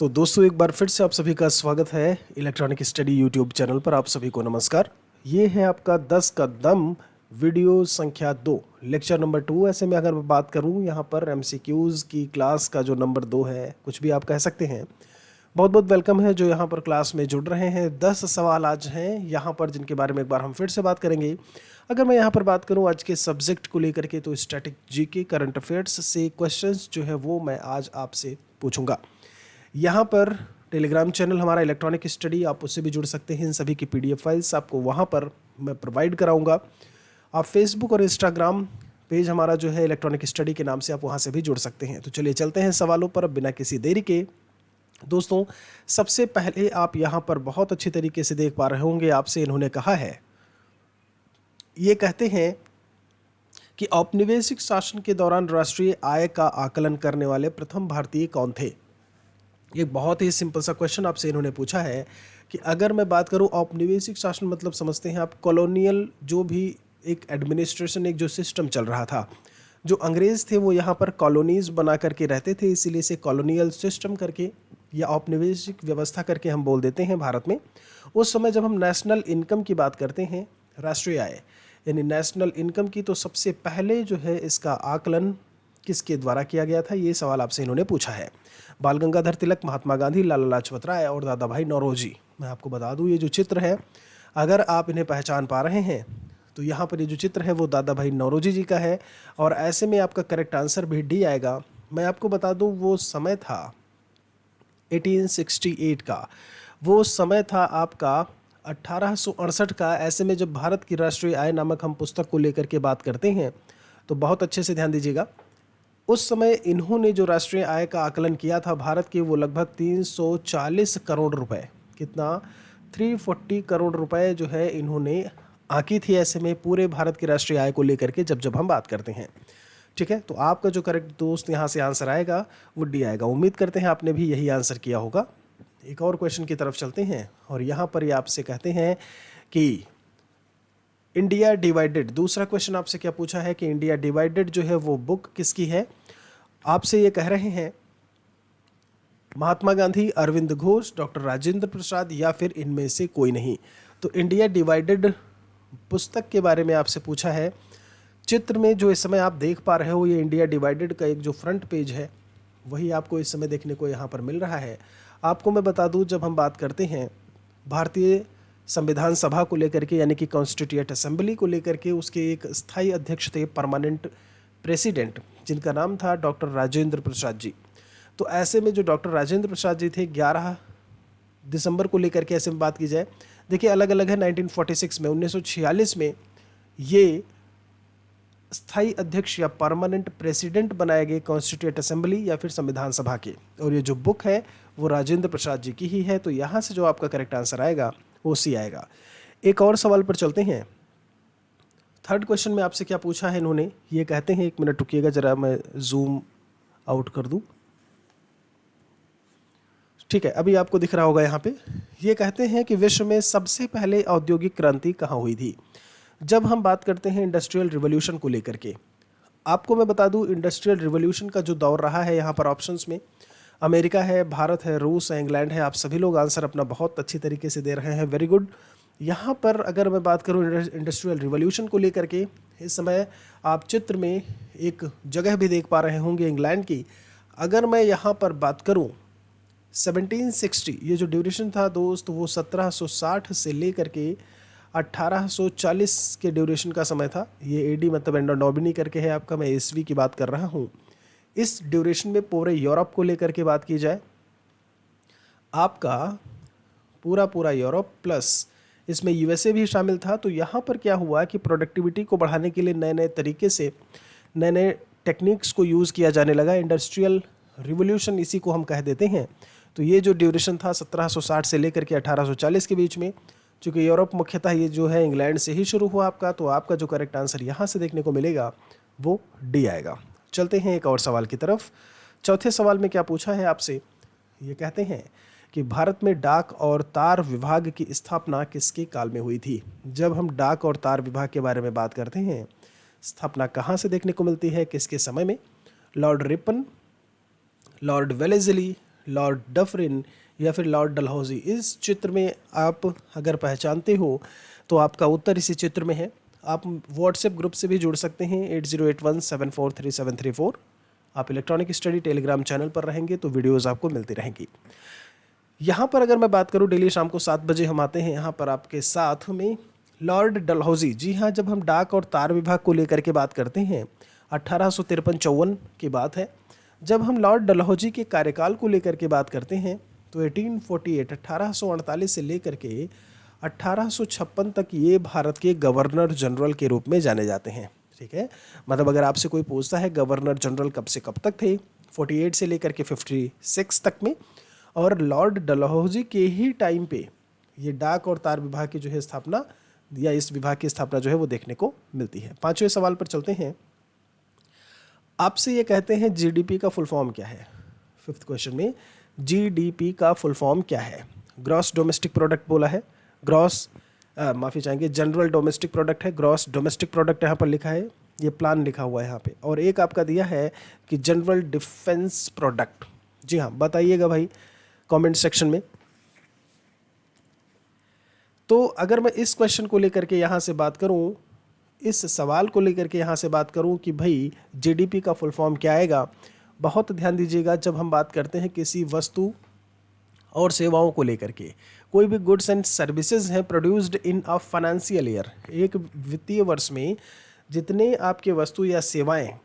तो दोस्तों एक बार फिर से आप सभी का स्वागत है इलेक्ट्रॉनिक स्टडी यूट्यूब चैनल पर। आप सभी को नमस्कार। ये है आपका 10 का दम वीडियो संख्या 2 लेक्चर नंबर 2। ऐसे में अगर मैं बात करूं यहाँ पर एमसीक्यूज़ की क्लास का जो नंबर 2 है, कुछ भी आप कह सकते हैं। बहुत बहुत वेलकम है जो यहाँ पर क्लास में जुड़ रहे हैं। 10 सवाल आज हैं यहाँ पर जिनके बारे में एक बार हम फिर से बात करेंगे। अगर मैं यहाँ पर बात करूँ आज के सब्जेक्ट को लेकर के, तो स्टैटिक जीके करंट अफेयर्स से क्वेश्चंस जो है वो मैं आज आपसे पूछूंगा। यहाँ पर टेलीग्राम चैनल हमारा इलेक्ट्रॉनिक स्टडी, आप उससे भी जुड़ सकते हैं। इन सभी की पीडीएफ फाइल्स आपको वहाँ पर मैं प्रोवाइड कराऊंगा। आप फेसबुक और इंस्टाग्राम पेज हमारा जो है इलेक्ट्रॉनिक स्टडी के नाम से, आप वहाँ से भी जुड़ सकते हैं। तो चलिए चलते हैं सवालों पर बिना किसी देरी के। दोस्तों सबसे पहले आप यहाँ पर बहुत अच्छी तरीके से देख पा रहे होंगे, आपसे इन्होंने कहा है, ये कहते हैं कि औपनिवेशिक शासन के दौरान राष्ट्रीय आय का आकलन करने वाले प्रथम भारतीय कौन थे। एक बहुत ही सिंपल सा क्वेश्चन आपसे इन्होंने पूछा है कि अगर मैं बात करूं औपनिवेशिक शासन मतलब समझते हैं आप कॉलोनियल, जो भी एक एडमिनिस्ट्रेशन, एक जो सिस्टम चल रहा था, जो अंग्रेज़ थे वो यहाँ पर कॉलोनीज़ बना करके रहते थे, इसीलिए से कॉलोनियल सिस्टम करके या औपनिवेशिक व्यवस्था करके हम बोल देते हैं भारत में। उस समय जब हम नेशनल इनकम की बात करते हैं, राष्ट्रीय आय यानी नेशनल इनकम की, तो सबसे पहले जो है इसका आकलन किसके द्वारा किया गया था, ये सवाल आपसे इन्होंने पूछा है। बाल गंगाधर तिलक, महात्मा गांधी, लाला लाजपत राय और दादा भाई नौरोजी। मैं आपको बता दूं ये जो चित्र है, अगर आप इन्हें पहचान पा रहे हैं तो यहाँ पर ये जो चित्र है वो दादा भाई नौरोजी जी का है। और ऐसे में आपका करेक्ट आंसर भी डी आएगा। मैं आपको बता दूं वो समय था 1868 का, वो समय था आपका 1868 का। ऐसे में जब भारत की राष्ट्रीय आय नामक हम पुस्तक को लेकर के बात करते हैं तो बहुत अच्छे से ध्यान दीजिएगा। उस समय इन्होंने जो राष्ट्रीय आय का आकलन किया था भारत के, वो लगभग 340 करोड़ रुपए, कितना 340 करोड़ रुपए जो है इन्होंने आंकी थी। ऐसे में पूरे भारत की राष्ट्रीय आय को लेकर के जब हम बात करते हैं, ठीक है। तो आपका जो करेक्ट दोस्त यहाँ से आंसर आएगा वो डी आएगा। उम्मीद करते हैं आपने भी यही आंसर किया होगा। एक और क्वेश्चन की तरफ चलते हैं और यहाँ पर ये आपसे कहते हैं कि इंडिया डिवाइडेड, दूसरा क्वेश्चन आपसे क्या पूछा है कि इंडिया डिवाइडेड जो है वो बुक किसकी है। आपसे ये कह रहे हैं महात्मा गांधी, अरविंद घोष, डॉक्टर राजेंद्र प्रसाद या फिर इनमें से कोई नहीं। तो इंडिया डिवाइडेड पुस्तक के बारे में आपसे पूछा है। चित्र में जो इस समय आप देख पा रहे हो, ये इंडिया डिवाइडेड का एक जो फ्रंट पेज है वही आपको इस समय देखने को यहाँ पर मिल रहा है। आपको मैं बता दूँ, जब हम बात करते हैं भारतीय संविधान सभा को लेकर के, यानी कि कॉन्स्टिट्यूएंट असेंबली को लेकर के, उसके एक स्थायी अध्यक्ष थे, परमानेंट प्रेसिडेंट, जिनका नाम था डॉक्टर राजेंद्र प्रसाद जी। तो ऐसे में जो डॉक्टर राजेंद्र प्रसाद जी थे, 11 दिसंबर को लेकर के ऐसे में बात की जाए, देखिए अलग अलग है। 1946 में, 1946 में ये स्थायी अध्यक्ष या परमानेंट प्रेसिडेंट बनाए गए कॉन्स्टिट्यूएंट असेंबली या फिर संविधान सभा के। और ये जो बुक है वो राजेंद्र प्रसाद जी की ही है। तो यहाँ से जो आपका करेक्ट आंसर आएगा वो सी आएगा। एक और सवाल पर चलते हैं। थर्ड क्वेश्चन में आपसे क्या पूछा है इन्होंने, ये कहते हैं, एक मिनट रुकिएगा जरा, मैं जूम आउट कर दूं। ठीक है, अभी आपको दिख रहा होगा यहाँ पे। ये कहते हैं कि विश्व में सबसे पहले औद्योगिक क्रांति कहाँ हुई थी। जब हम बात करते हैं इंडस्ट्रियल रिवॉल्यूशन को लेकर के, आपको मैं बता दूं इंडस्ट्रियल रिवॉल्यूशन का जो दौर रहा है, यहाँ पर ऑप्शंस में अमेरिका है, भारत है, रूस है, इंग्लैंड है। आप सभी लोग आंसर अपना बहुत अच्छी तरीके से दे रहे हैं, वेरी गुड। यहाँ पर अगर मैं बात करूँ इंडस्ट्रियल रिवॉल्यूशन को लेकर के, इस समय आप चित्र में एक जगह भी देख पा रहे होंगे इंग्लैंड की। अगर मैं यहाँ पर बात करूँ 1760, ये जो ड्यूरेशन था दोस्त वो 1760 से लेकर के 1840 के ड्यूरेशन का समय था। ये एडी मतलब एंडो नॉबिनी करके है आपका, मैं ईस्वी की बात कर रहा हूँ। इस ड्यूरेशन में पूरे यूरोप को लेकर के बात की जाए, आपका पूरा यूरोप प्लस इसमें यूएसए भी शामिल था। तो यहाँ पर क्या हुआ कि प्रोडक्टिविटी को बढ़ाने के लिए नए नए तरीके से नए नए टेक्निक्स को यूज़ किया जाने लगा। इंडस्ट्रियल रिवॉल्यूशन इसी को हम कह देते हैं। तो ये जो ड्यूरेशन था 1760 से लेकर के 1840 के बीच में, चूँकि यूरोप मुख्यतः ये जो है इंग्लैंड से ही शुरू हुआ आपका, तो आपका जो करेक्ट आंसर यहाँ से देखने को मिलेगा वो डी आएगा। चलते हैं एक और सवाल की तरफ। चौथे सवाल में क्या पूछा है आपसे, ये कहते हैं कि भारत में डाक और तार विभाग की स्थापना किसके काल में हुई थी। जब हम डाक और तार विभाग के बारे में बात करते हैं, स्थापना कहाँ से देखने को मिलती है, किसके समय में। Lord Ripon, Lord Wellesley, Lord Dufferin या फिर लॉर्ड डलहौजी। इस चित्र में आप अगर पहचानते हो तो आपका उत्तर इसी चित्र में है। आप व्हाट्सएप ग्रुप से भी जुड़ सकते हैं 8081743734। आप इलेक्ट्रॉनिक स्टडी टेलीग्राम चैनल पर रहेंगे तो वीडियोज़ आपको मिलती रहेंगी। यहाँ पर अगर मैं बात करूँ, डेली शाम को 7 बजे हम आते हैं यहाँ पर आपके साथ में लॉर्ड डलहौजी। जी हाँ, जब हम डाक और तार विभाग को लेकर के बात करते हैं 1853-54 की बात है। जब हम लॉर्ड डलहौजी के कार्यकाल को लेकर के बात करते हैं तो 1848 से लेकर के 1856 तक ये भारत के गवर्नर जनरल के रूप में जाने जाते हैं। ठीक है, मतलब अगर आपसे कोई पूछता है गवर्नर जनरल कब से कब तक थे, 48 से लेकर के 56 तक में। और लॉर्ड डलहौजी के ही टाइम पे ये डाक और तार विभाग की जो है स्थापना, या इस विभाग की स्थापना जो है वो देखने को मिलती है। 5वें सवाल पर चलते हैं। आपसे ये कहते हैं जीडीपी का फुल फॉर्म क्या है। 5th क्वेश्चन में जीडीपी का फुल फॉर्म क्या है। ग्रॉस डोमेस्टिक प्रोडक्ट बोला है, माफ़ी चाहेंगे, जनरल डोमेस्टिक प्रोडक्ट है, ग्रॉस डोमेस्टिक प्रोडक्ट यहाँ पर लिखा है, ये प्लान लिखा हुआ है यहाँ पे। और एक आपका दिया है कि जनरल डिफेंस प्रोडक्ट। जी हाँ, बताइएगा भाई कमेंट सेक्शन में। तो अगर मैं इस क्वेश्चन को लेकर के यहाँ से बात करूँ, इस सवाल को लेकर के यहाँ से बात करूँ कि भाई जीडीपी का फुल फॉर्म क्या आएगा, बहुत ध्यान दीजिएगा। जब हम बात करते हैं किसी वस्तु और सेवाओं को लेकर के, कोई भी गुड्स एंड सर्विसेज हैं produced in a financial year, एक वित्तीय वर्ष में जितने आपके वस्तु या सेवाएं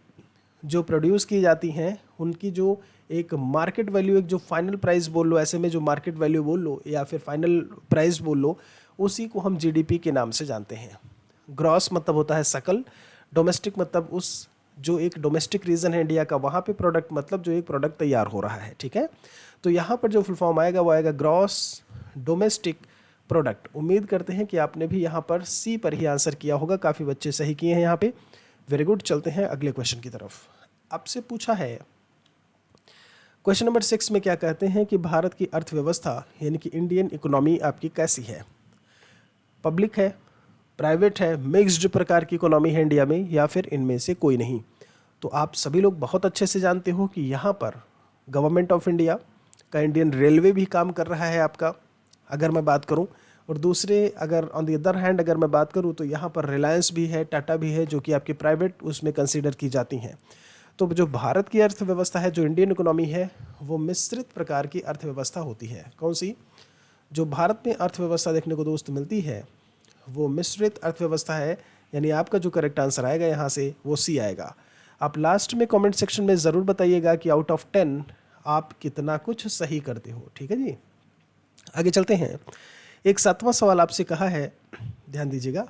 जो प्रोड्यूस की जाती हैं उनकी जो एक मार्केट वैल्यू, एक जो फाइनल प्राइस बोल लो, ऐसे में जो मार्केट वैल्यू बोल लो या फिर फाइनल प्राइस बोल लो, उसी को हम जीडीपी के नाम से जानते हैं। ग्रॉस मतलब होता है सकल, डोमेस्टिक मतलब उस जो एक डोमेस्टिक रीजन है इंडिया का, वहाँ पे प्रोडक्ट मतलब जो एक प्रोडक्ट तैयार हो रहा है। ठीक है, तो यहाँ पर जो फुल फॉर्म आएगा वो आएगा ग्रॉस डोमेस्टिक प्रोडक्ट। उम्मीद करते हैं कि आपने भी यहाँ पर सी पर ही आंसर किया होगा, काफ़ी बच्चे सही किए हैं यहाँ पे, वेरी गुड। चलते हैं अगले क्वेश्चन की तरफ। आपसे पूछा है क्वेश्चन नंबर 6 में क्या कहते हैं कि भारत की अर्थव्यवस्था यानी कि इंडियन इकोनॉमी आपकी कैसी है। पब्लिक है, प्राइवेट है, मिक्स्ड प्रकार की इकोनॉमी है इंडिया में, या फिर इनमें से कोई नहीं। तो आप सभी लोग बहुत अच्छे से जानते हो कि यहाँ पर गवर्नमेंट ऑफ इंडिया का इंडियन रेलवे भी काम कर रहा है आपका, अगर मैं बात करूँ। और दूसरे अगर ऑन द अदर हैंड अगर मैं बात करूँ तो यहाँ पर रिलायंस भी है, टाटा भी है, जो कि आपकी प्राइवेट उसमें कंसीडर की जाती हैं। तो जो भारत की अर्थव्यवस्था है, जो इंडियन इकोनॉमी है, वो मिश्रित प्रकार की अर्थव्यवस्था होती है। कौन सी? जो भारत में अर्थव्यवस्था देखने को दोस्त मिलती है वो मिश्रित अर्थव्यवस्था है, यानी आपका जो करेक्ट आंसर आएगा यहाँ से वो सी आएगा। आप लास्ट में कमेंट सेक्शन में ज़रूर बताइएगा कि आउट ऑफ 10 आप कितना कुछ सही करते हो। ठीक है जी, आगे चलते हैं। एक 7वां सवाल आपसे कहा है, ध्यान दीजिएगा।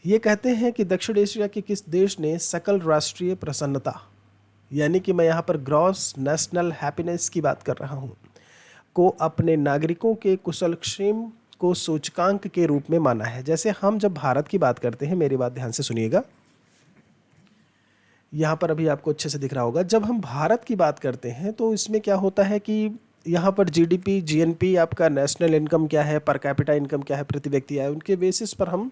ये कहते हैं कि दक्षिण एशिया के किस देश ने सकल राष्ट्रीय प्रसन्नता, यानी कि मैं यहाँ पर ग्रॉस नेशनल हैप्पीनेस की बात कर रहा हूँ, को अपने नागरिकों के कुशलक्षेम को सूचकांक के रूप में माना है। जैसे हम जब भारत की बात करते हैं, मेरी बात ध्यान से सुनिएगा, यहाँ पर अभी आपको अच्छे से दिख रहा होगा। जब हम भारत की बात करते हैं तो इसमें क्या होता है कि यहाँ पर जीडीपी, जीएनपी, आपका नेशनल इनकम क्या है, पर कैपिटा इनकम क्या है, प्रति व्यक्ति आय, उनके बेसिस पर हम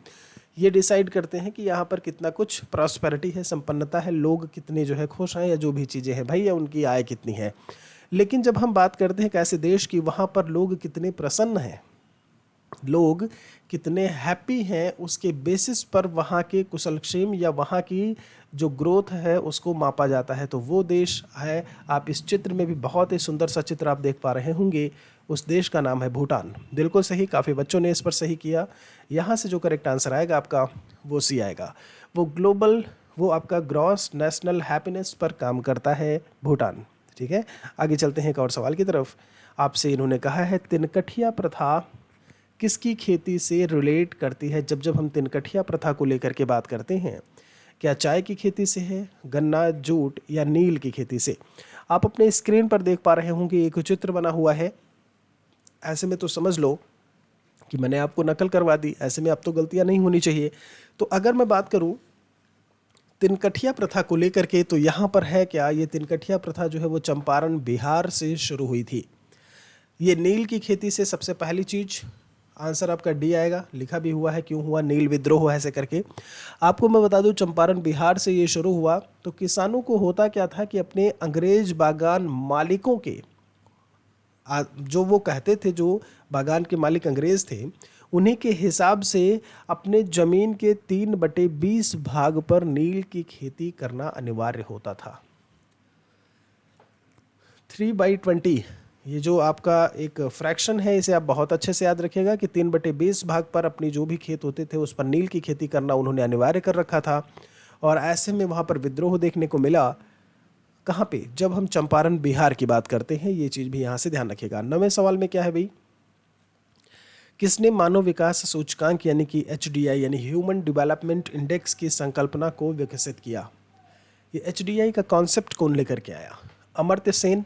ये डिसाइड करते हैं कि यहाँ पर कितना कुछ प्रॉस्पेरिटी है, संपन्नता है, लोग कितने जो है खुश हैं, या जो भी चीज़ें हैं भाई, या उनकी आय कितनी है। लेकिन जब हम बात करते हैं एक ऐसे देश की वहाँ पर लोग कितने प्रसन्न हैं, लोग कितने हैप्पी हैं, उसके बेसिस पर वहाँ के कुशलक्षेम या वहाँ की जो ग्रोथ है उसको मापा जाता है। तो वो देश है, आप इस चित्र में भी बहुत ही सुंदर सा चित्र आप देख पा रहे होंगे, उस देश का नाम है भूटान। बिल्कुल सही, काफ़ी बच्चों ने इस पर सही किया। यहाँ से जो करेक्ट आंसर आएगा आपका वो सी आएगा। वो ग्लोबल, वो आपका ग्रॉस नेशनल हैप्पीनेस पर काम करता है भूटान। ठीक है, आगे चलते हैं एक और सवाल की तरफ। आपसे इन्होंने कहा है तिनकठिया प्रथा किसकी खेती से रिलेट करती है। जब हम तिनकठिया प्रथा को लेकर के बात करते हैं, क्या चाय की खेती से है, गन्ना, जूट या नील की खेती से। आप अपने स्क्रीन पर देख पा रहे होंगे एक चित्र बना हुआ है। ऐसे में तो समझ लो कि मैंने आपको नकल करवा दी, ऐसे में अब तो गलतियां नहीं होनी चाहिए। तो अगर मैं बात करूं तिनकठिया प्रथा को लेकर के, तो यहाँ पर है क्या, ये तिनकठिया प्रथा जो है वो चंपारण बिहार से शुरू हुई थी। ये नील की खेती से सबसे पहली चीज़, आंसर आपका डी आएगा, लिखा भी हुआ है क्यों हुआ, नील विद्रोह ऐसे करके। आपको मैं बता दूं चंपारण बिहार से ये शुरू हुआ। तो किसानों को होता क्या था कि अपने अंग्रेज बागान मालिकों के जो वो कहते थे, जो बागान के मालिक अंग्रेज़ थे, उन्हीं के हिसाब से अपने ज़मीन के 3/20 भाग पर नील की खेती करना अनिवार्य होता था। 3/20 ये जो आपका एक फ्रैक्शन है, इसे आप बहुत अच्छे से याद रखिएगा कि 3/20 भाग पर अपनी जो भी खेत होते थे उस पर नील की खेती करना उन्होंने अनिवार्य कर रखा था। और ऐसे में वहाँ पर विद्रोह देखने को मिला। कहाँ पे? जब हम चंपारण बिहार की बात करते हैं, ये चीज़ भी यहाँ से ध्यान रखिएगा। 9वें सवाल में क्या है भाई? किसने मानव विकास सूचकांक यानी कि HDI यानी ह्यूमन डेवलपमेंट इंडेक्स की संकल्पना को विकसित किया? ये HDI का कॉन्सेप्ट कौन लेकर के आया? अमर्त्य सेन,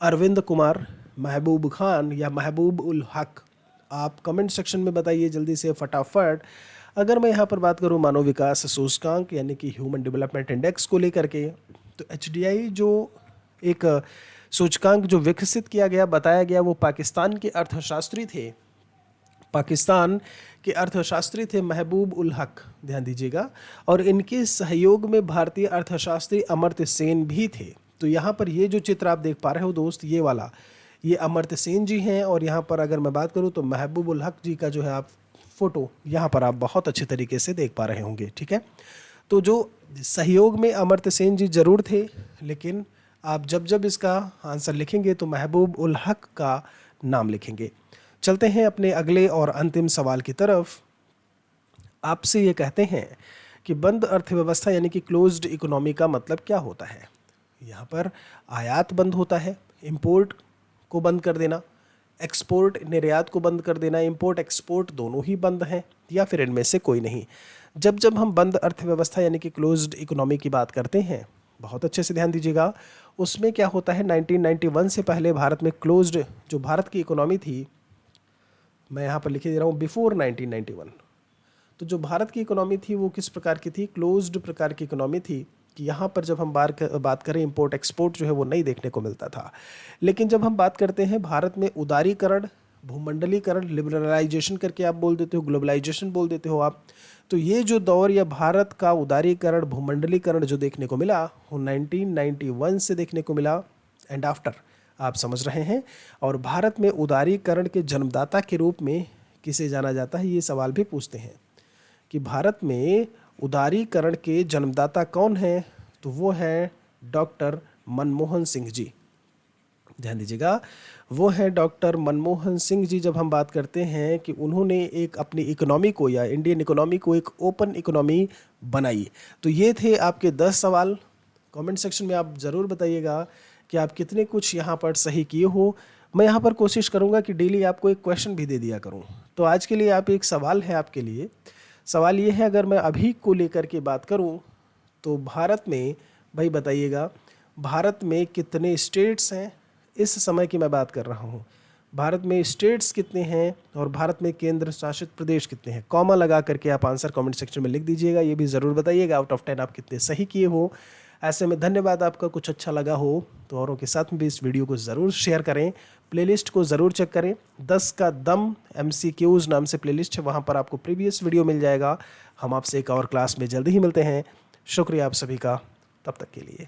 अरविंद कुमार, महबूब खान या महबूब उल हक? आप कमेंट सेक्शन में बताइए जल्दी से फटाफट। अगर मैं यहाँ पर बात करूँ मानव विकास सूचकांक यानी कि ह्यूमन डेवलपमेंट इंडेक्स को लेकर के, तो HDI जो एक सूचकांक जो विकसित किया गया, बताया गया, वो पाकिस्तान के अर्थशास्त्री थे। पाकिस्तान के अर्थशास्त्री थे महबूब उल हक, ध्यान दीजिएगा। और इनके सहयोग में भारतीय अर्थशास्त्री अमर्त्य सेन भी थे। तो यहाँ पर ये जो चित्र आप देख पा रहे हो दोस्त, ये वाला, ये अमर्त्य सेन जी हैं। और यहाँ पर अगर मैं बात करूँ तो महबूब उल हक जी का जो है आप फोटो यहाँ पर आप बहुत अच्छे तरीके से देख पा रहे होंगे, ठीक है। तो जो सहयोग में अमर्त्य सेन जी जरूर थे, लेकिन आप जब जब इसका आंसर लिखेंगे तो महबूब उल हक का नाम लिखेंगे। चलते हैं अपने अगले और अंतिम सवाल की तरफ। आपसे ये कहते हैं कि बंद अर्थव्यवस्था यानी कि क्लोज्ड इकोनॉमी का मतलब क्या होता है? यहाँ पर आयात बंद होता है, इंपोर्ट को बंद कर देना, एक्सपोर्ट निर्यात को बंद कर देना, इंपोर्ट एक्सपोर्ट दोनों ही बंद हैं, या फिर इनमें से कोई नहीं। जब जब हम बंद अर्थव्यवस्था यानी कि क्लोज्ड इकोनॉमी की बात करते हैं, बहुत अच्छे से ध्यान दीजिएगा, उसमें क्या होता है, 1991 से पहले भारत में क्लोज्ड जो भारत की इकोनॉमी थी, मैं यहाँ पर लिखे दे रहा हूँ बिफोर 1991, तो जो भारत की इकोनॉमी थी वो किस प्रकार की थी? क्लोज्ड प्रकार की इकोनॉमी थी। कि यहाँ पर जब हम बात करें इंपोर्ट एक्सपोर्ट जो है वो नहीं देखने को मिलता था। लेकिन जब हम बात करते हैं भारत में उदारीकरण, भूमंडलीकरण, लिबरलाइजेशन करके आप बोल देते हो, ग्लोबलाइजेशन बोल देते हो आप, तो ये जो दौर या भारत का उदारीकरण, भूमंडलीकरण जो देखने को मिला वो 1991 से देखने को मिला एंड आफ्टर, आप समझ रहे हैं। और भारत में उदारीकरण के जन्मदाता के रूप में किसे जाना जाता है, ये सवाल भी पूछते हैं कि भारत में उदारीकरण के जन्मदाता कौन है? तो वो है डॉक्टर मनमोहन सिंह जी, ध्यान दीजिएगा, वो है डॉक्टर मनमोहन सिंह जी। जब हम बात करते हैं कि उन्होंने एक अपनी इकोनॉमी को या इंडियन इकोनॉमी को एक ओपन इकोनॉमी बनाई। तो ये थे आपके 10 सवाल। कमेंट सेक्शन में आप ज़रूर बताइएगा कि आप कितने कुछ यहाँ पर सही किए हो। मैं यहाँ पर कोशिश करूँगा कि डेली आपको एक क्वेश्चन भी दे दिया करूँ। तो आज के लिए आप एक सवाल है आपके लिए, सवाल ये है, अगर मैं अभी को लेकर के बात करूं तो भारत में, भाई बताइएगा, भारत में कितने स्टेट्स हैं? इस समय की मैं बात कर रहा हूं। भारत में स्टेट्स कितने हैं और भारत में केंद्र शासित प्रदेश कितने हैं? कॉमा लगा करके आप आंसर कमेंट सेक्शन में लिख दीजिएगा। ये भी ज़रूर बताइएगा आउट ऑफ 10 आप कितने सही किए हो। ऐसे में धन्यवाद, आपका कुछ अच्छा लगा हो तो औरों के साथ में भी इस वीडियो को ज़रूर शेयर करें। प्लेलिस्ट को ज़रूर चेक करें, 10 का दम MCQs नाम से प्लेलिस्ट है, वहाँ पर आपको प्रीवियस वीडियो मिल जाएगा। हम आपसे एक और क्लास में जल्दी ही मिलते हैं। शुक्रिया आप सभी का, तब तक के लिए।